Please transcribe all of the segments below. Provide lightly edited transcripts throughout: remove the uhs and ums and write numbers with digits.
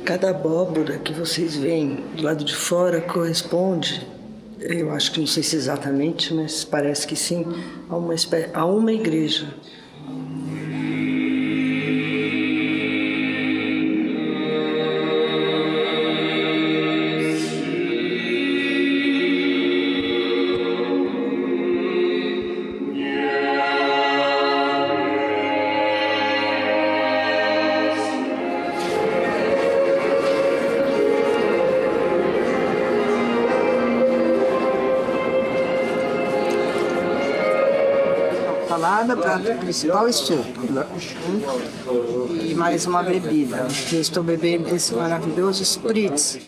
Cada abóbora que vocês veem do lado de fora corresponde, eu acho que não sei se exatamente, mas parece que sim, a uma igreja. Salada, prato principal e sopa. E mais uma bebida. Eu estou bebendo esse maravilhoso Spritz.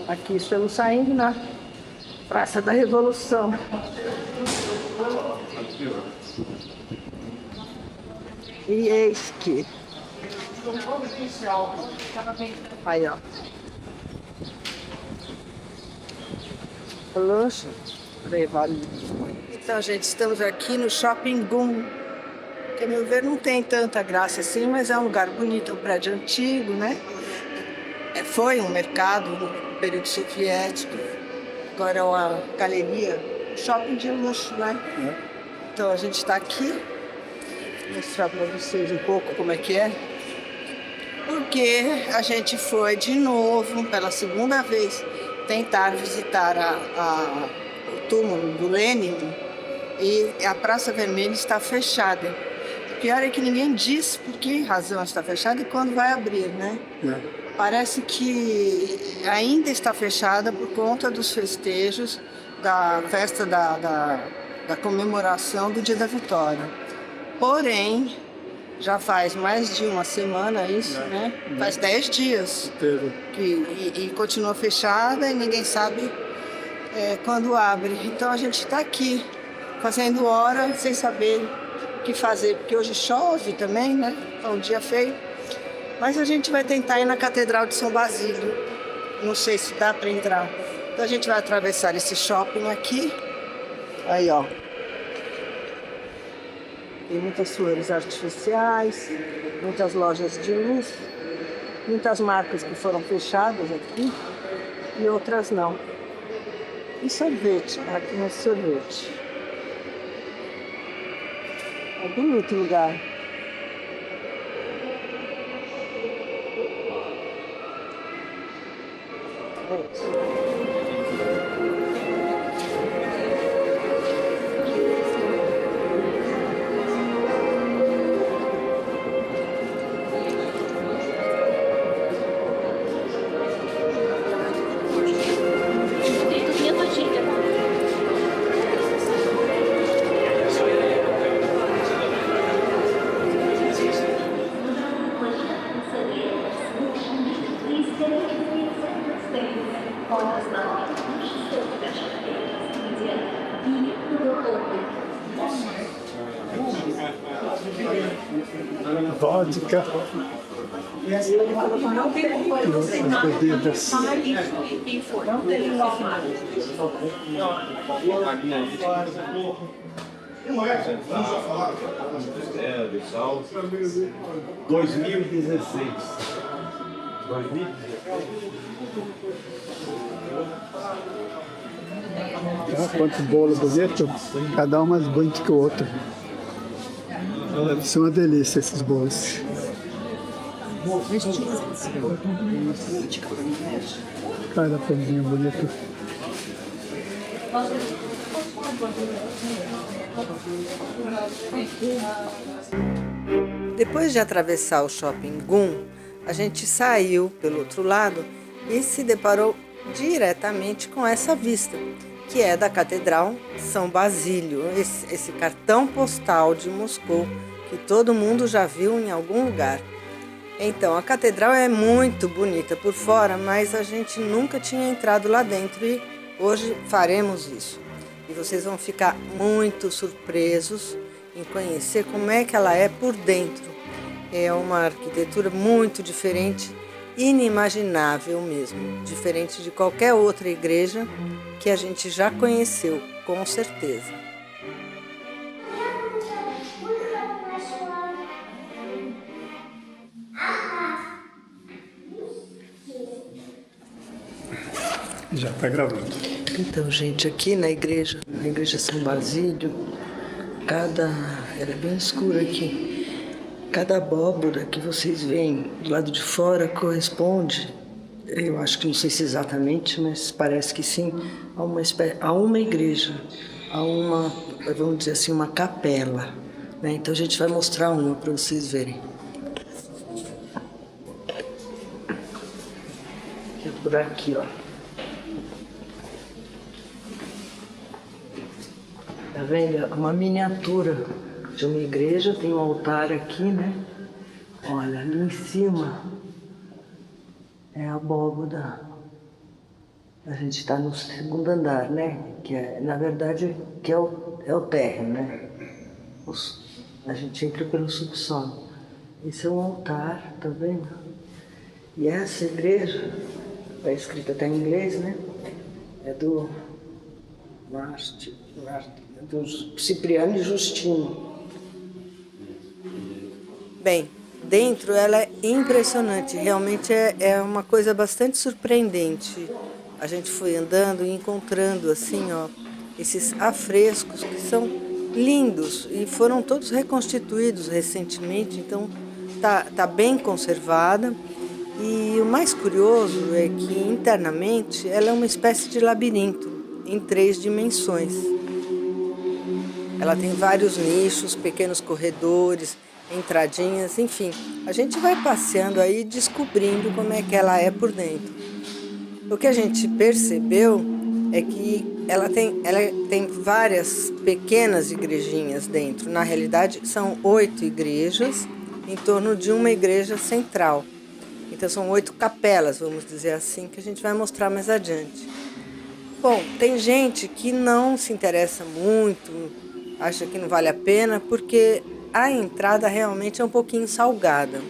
Aqui estamos saindo na Praça da Revolução. E eis que... Aí, ó. Lanche Prevalido. Então, gente, estamos aqui no Shopping Gun. Que, a meu ver, não tem tanta graça assim, mas é um lugar bonito, um prédio antigo, né? Foi um mercado no período soviético, agora é uma galeria, shopping de luxo, né? Então a gente está aqui, vou mostrar para vocês um pouco como é que é, porque a gente foi de novo, pela segunda vez, tentar visitar o túmulo do Lenin e a Praça Vermelha está fechada. O pior é que ninguém diz por que razão está fechada e quando vai abrir, né? Parece que ainda está fechada por conta dos festejos da festa da comemoração do Dia da Vitória. Porém, já faz mais de uma semana isso, né? Faz 10 dias e continua fechada e ninguém sabe quando abre. Então a gente está aqui fazendo hora sem saber o que fazer, porque hoje chove também, né? É um dia feio. Mas a gente vai tentar ir na Catedral de São Basílio. Não sei se dá para entrar. Então a gente vai atravessar esse shopping aqui. Aí, ó. Tem muitas flores artificiais, muitas lojas de luxo, muitas marcas que foram fechadas aqui e outras não. E sorvete, aqui no sorvete. É bonito o lugar. Vodka e outras bebidas. Sal 2016. Quanto bolo bonito, cada um mais bonito que o outro. Deve ser uma delícia esses bolos. Cada pãozinho bonito. Depois de atravessar o Shopping Gun, a gente saiu pelo outro lado e se deparou diretamente com essa vista, que é da Catedral São Basílio, esse cartão postal de Moscou que todo mundo já viu em algum lugar. Então, a catedral é muito bonita por fora, mas a gente nunca tinha entrado lá dentro e Hoje faremos isso e vocês vão ficar muito surpresos em conhecer como é que ela é por dentro. É uma arquitetura muito diferente, inimaginável mesmo, diferente de qualquer outra igreja que a gente já conheceu, com certeza. Já está gravando. Então, gente, aqui na igreja São Basílio, ela é bem escura aqui, cada abóbora que vocês veem do lado de fora corresponde, eu acho que não sei se exatamente, mas parece que sim, a uma igreja, a uma, vamos dizer assim, uma capela, né? Então a gente vai mostrar uma para vocês verem. É por aqui, ó. Tá vendo? É uma miniatura de uma igreja, tem um altar aqui, né? Olha, ali em cima é a abóboda. A gente está no segundo andar, né? Que é, na verdade, que é o térreo, né? A gente entra pelo subsolo. Esse é um altar, tá vendo? E essa igreja, está escrita até em inglês, né? É do Cipriano e Justino. Bem, dentro ela é impressionante, realmente é uma coisa bastante surpreendente. A gente foi andando e encontrando assim, ó, esses afrescos que são lindos e foram todos reconstituídos recentemente, então tá bem conservada. E o mais curioso é que internamente ela é uma espécie de labirinto em 3 dimensões. Ela tem vários nichos, pequenos corredores, entradinhas, enfim. A gente vai passeando aí descobrindo como é que ela é por dentro. O que a gente percebeu é que ela tem várias pequenas igrejinhas dentro. Na realidade, são 8 igrejas em torno de uma igreja central. Então são 8 capelas, vamos dizer assim, que a gente vai mostrar mais adiante. Bom, tem gente que não se interessa muito, acha que não vale a pena, porque a entrada realmente é um pouquinho salgada.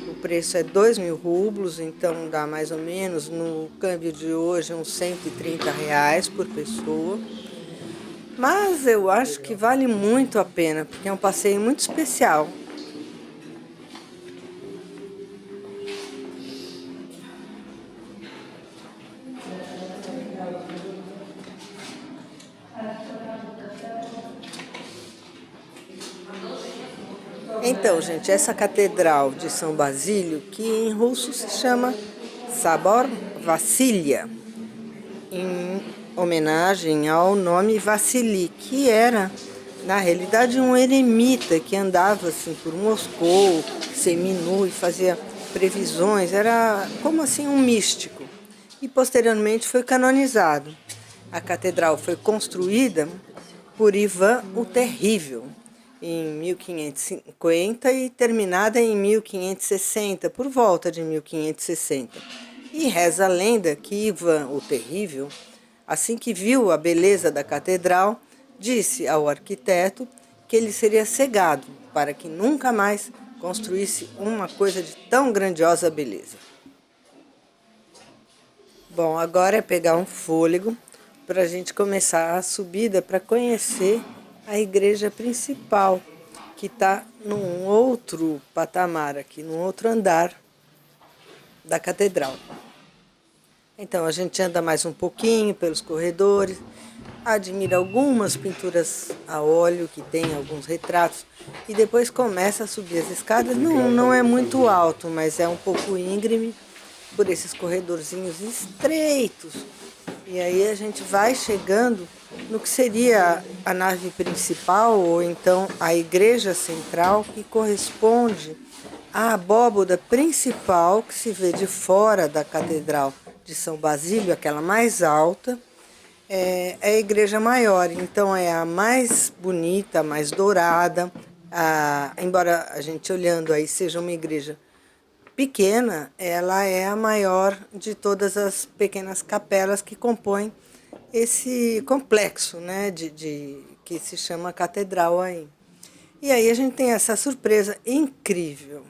O preço é 2.000 rublos, então dá mais ou menos, no câmbio de hoje, uns R$ 130 por pessoa. Mas eu acho que vale muito a pena, porque é um passeio muito especial. Então, gente, essa catedral de São Basílio, que em russo se chama Sabor Vassilia, em homenagem ao nome Vassili, que era, na realidade, um eremita que andava assim por Moscou, seminu e fazia previsões, era como assim um místico. E posteriormente foi canonizado. A catedral foi construída por Ivan o Terrível em 1550 e terminada em 1560, por volta de 1560. E reza a lenda que Ivan o Terrível, assim que viu a beleza da catedral, disse ao arquiteto que ele seria cegado para que nunca mais construísse uma coisa de tão grandiosa beleza. Bom, agora é pegar um fôlego para a gente começar a subida para conhecer a igreja principal, que está num outro patamar aqui, num outro andar da catedral. Então a gente anda mais um pouquinho pelos corredores, admira algumas pinturas a óleo que tem, alguns retratos, e depois começa a subir as escadas. Não é muito alto, mas é um pouco íngreme por esses corredorzinhos estreitos. E aí a gente vai chegando no que seria a nave principal, ou então a igreja central, que corresponde à abóboda principal que se vê de fora da Catedral de São Basílio, aquela mais alta, é a igreja maior. Então é a mais bonita, a mais dourada, embora a gente olhando aí seja uma igreja pequena, ela é a maior de todas as pequenas capelas que compõem esse complexo, né, que se chama catedral aí. E aí a gente tem essa surpresa incrível.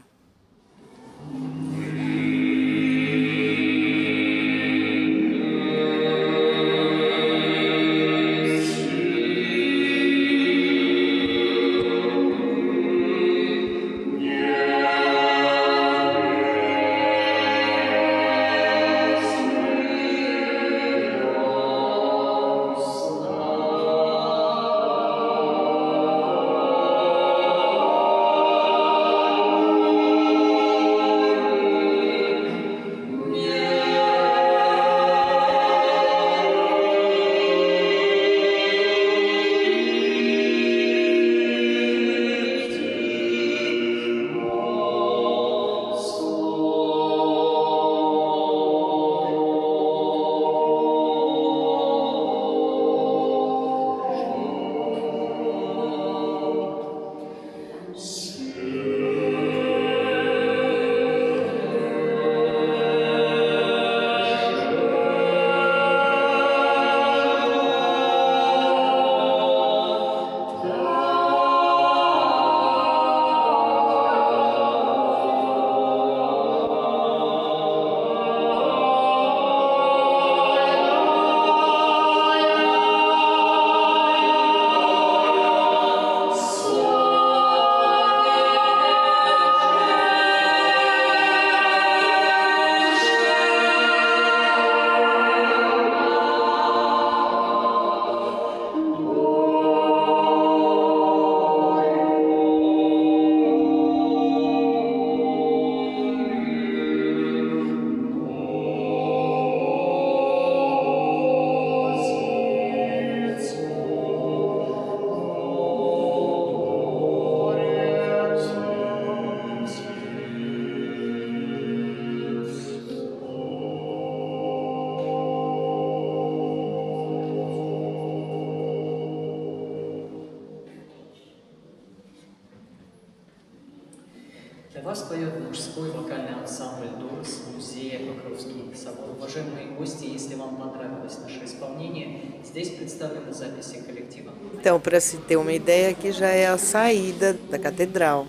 Для вас поет мужской вокальный ансамбль «Дорс» музея Покровский собор. Уважаемые гости, если вам понравилось наше исполнение, здесь представлены записи коллектива. Então, para se ter uma ideia, aqui já é a saída da catedral.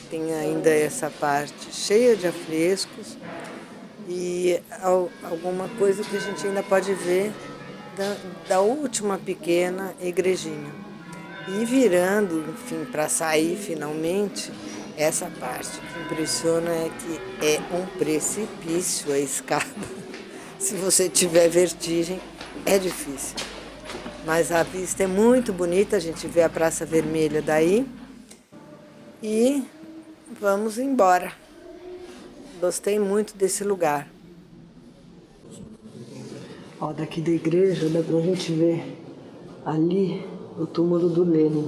Tem ainda essa parte cheia de afrescos e alguma coisa que a gente ainda pode ver da última pequena igrejinha. E virando, enfim, para sair finalmente, essa parte que impressiona é que é um precipício a escada. Se você tiver vertigem, é difícil. Mas a vista é muito bonita, a gente vê a Praça Vermelha daí. E vamos embora. Gostei muito desse lugar. Ó, daqui da igreja dá pra gente ver ali o túmulo do Lênin,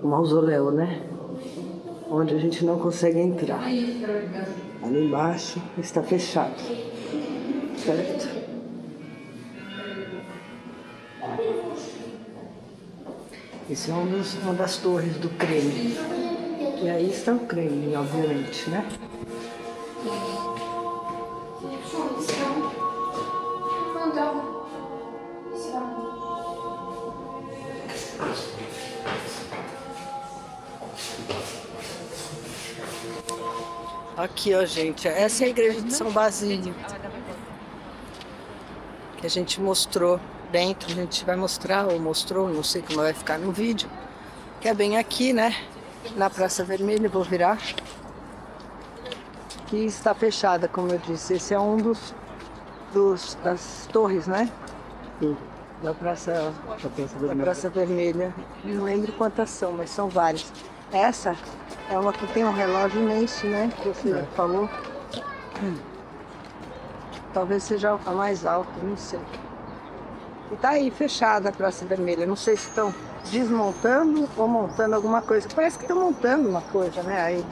o mausoléu, né? Onde a gente não consegue entrar. Ali embaixo está fechado. Certo? Esse é uma das torres do Kremlin. E aí está o Kremlin, obviamente, né? Aqui, ó, gente, essa é a igreja de São Basílio, que a gente mostrou dentro, a gente vai mostrar, ou mostrou, não sei como vai ficar no vídeo, que é bem aqui, né, na Praça Vermelha. Vou virar, que está fechada, como eu disse. Esse é um das torres, né, da Praça Vermelha. Não lembro quantas são, mas são várias. Essa é uma que tem um relógio imenso, né? Que você falou. Talvez seja a mais alta, não sei. E tá aí fechada a Praça Vermelha. Não sei se estão desmontando ou montando alguma coisa. Parece que estão montando uma coisa, né? Aí.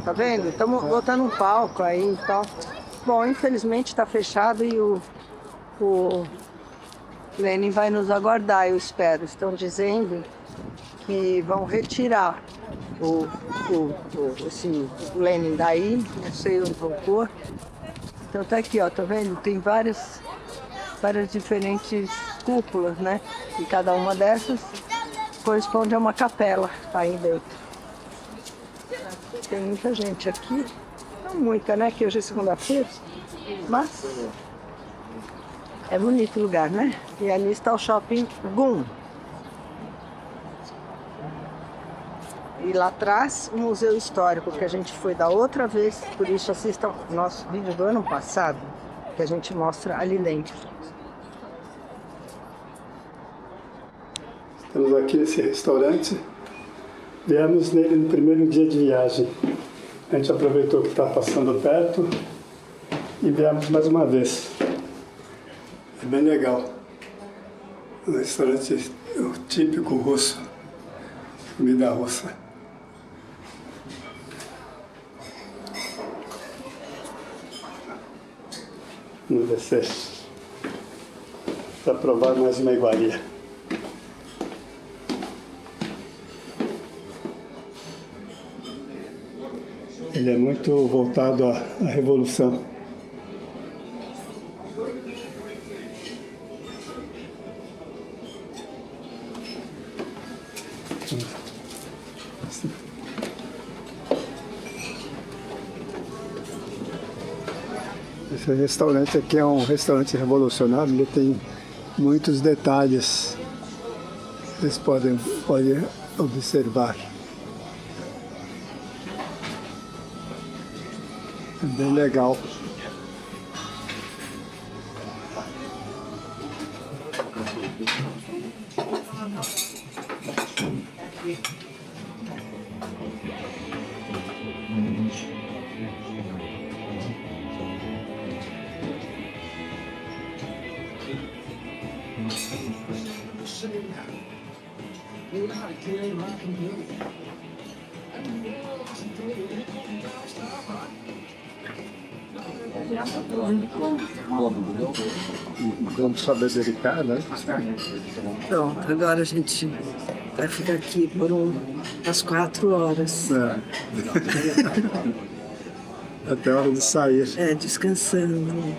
Tá vendo? Estamos botando um palco aí e tal. Bom, infelizmente está fechado e o Lênin vai nos aguardar, eu espero. Estão dizendo que vão retirar esse Lênin daí, não sei onde vão pôr. Então tá aqui, ó, tá vendo? Tem vários várias diferentes cúpulas, né? E cada uma dessas corresponde a uma capela aí dentro. Tem muita gente aqui. Não muita, né? Que hoje é segunda-feira. Mas é bonito o lugar, né? E ali está o shopping GUM. E lá atrás, o Museu Histórico, que a gente foi da outra vez. Por isso, assistam o nosso vídeo do ano passado, que a gente mostra ali dentro. Estamos aqui nesse restaurante. Viemos nele no primeiro dia de viagem. A gente aproveitou que está passando perto e viemos mais uma vez. É bem legal. Um restaurante típico russo, comida russa. Vamos descer para provar mais uma iguaria. Ele é muito voltado à Revolução. Esse restaurante aqui é um restaurante revolucionário, ele tem muitos detalhes. Vocês podem observar. É bem legal. Vamos saber dedicar, né? Pronto, agora a gente vai ficar aqui por umas 4 horas. Até a hora de sair. Descansando.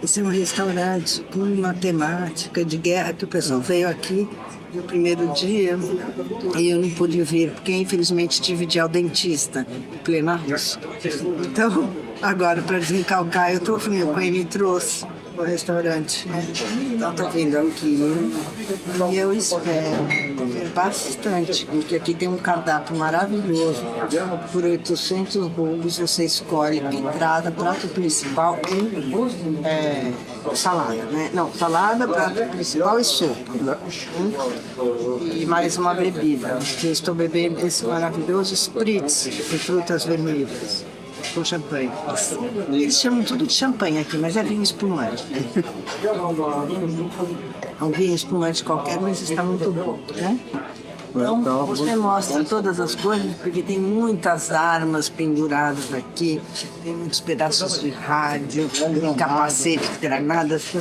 Esse é um restaurante com uma temática de guerra que o pessoal veio aqui no primeiro dia e eu não pude vir, porque infelizmente tive de ir ao dentista em plena Rússia. Então, agora, para desencalcar, eu tô vindo com ele e trouxe o restaurante. Então, tô vindo aqui e eu espero bastante, porque aqui tem um cardápio maravilhoso. Por 800 rublos você escolhe entrada, prato principal e salada, né? Não, salada, prato principal e sopa. E mais uma bebida. Eu estou bebendo esse maravilhoso spritz de frutas vermelhas. Com champanhe. Eles chamam tudo de champanhe aqui, mas é vinho espumante. É um vinho espumante qualquer, mas está muito bom, né? Então, você mostra todas as coisas, porque tem muitas armas penduradas aqui, tem muitos pedaços de rádio, tem capacete, granadas.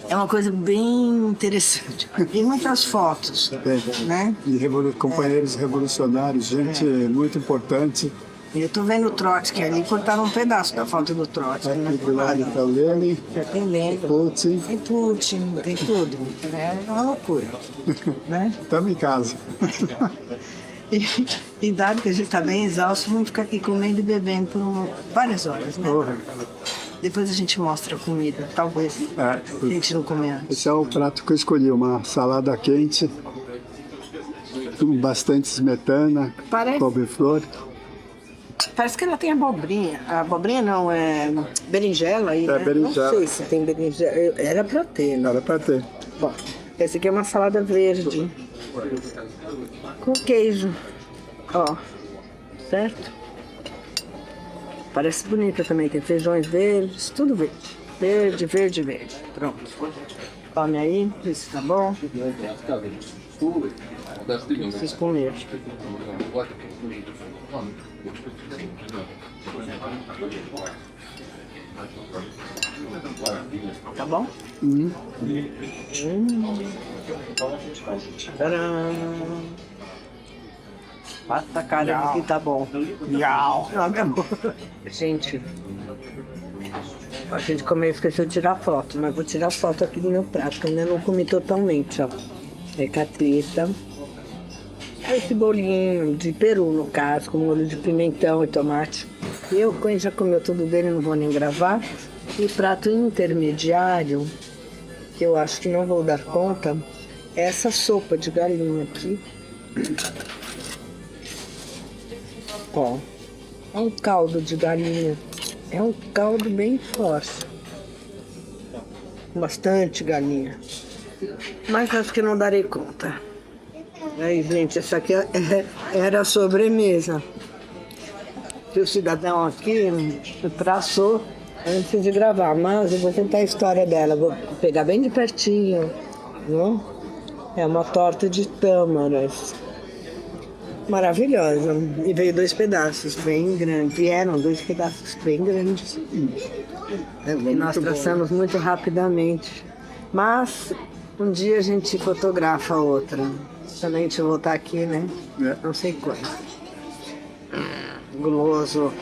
É uma coisa bem interessante. E muitas fotos, né? De companheiros revolucionários, gente muito importante. Eu tô vendo o Trotsky ali, cortaram um pedaço da foto do Trotsky. Aqui do lado está o Lenin, tem Lenin, Putin. Tem Putin, tem tudo. É uma loucura, né? Estamos em casa. E dado que a gente está bem exausto, vamos ficar aqui comendo e bebendo por várias horas, né? Depois a gente mostra a comida, talvez. A gente não comer antes. Esse é o prato que eu escolhi, uma salada quente, com bastante smetana, couve-flor. Parece que ela tem abobrinha. A abobrinha não, é berinjela aí, né? Berinjela. Não sei se tem berinjela. Era pra ter, né? Era pra ter. Bom, essa aqui é uma salada verde. Com queijo. Ó, certo? Parece bonita também. Tem feijões verdes, tudo verde. Verde, verde, verde. Pronto. Come aí, vê se tá bom. Vocês comeram. Tá bom? Tcharam. Passa a cara que tá bom. Gente, A gente comeu e esqueceu de tirar foto, mas vou tirar foto aqui do meu prato, que eu ainda não comi totalmente, ó. É catrita. Esse bolinho de peru, no caso, com molho de pimentão e tomate. Eu, quem já comeu tudo dele, não vou nem gravar. E prato intermediário, que eu acho que não vou dar conta, é essa sopa de galinha aqui. Ó, é um caldo de galinha. É um caldo bem forte. Bastante galinha. Mas acho que não darei conta. Aí, gente, essa aqui era a sobremesa. Que o cidadão aqui traçou antes de gravar. Mas eu vou contar a história dela. Vou pegar bem de pertinho. Viu? É uma torta de tâmaras. Maravilhosa. E veio 2 pedaços bem grandes. Vieram 2 pedaços bem grandes. E nós traçamos muito rapidamente. Mas um dia a gente fotografa outra. Quando a gente voltar aqui, né? Não sei quando. Guloso.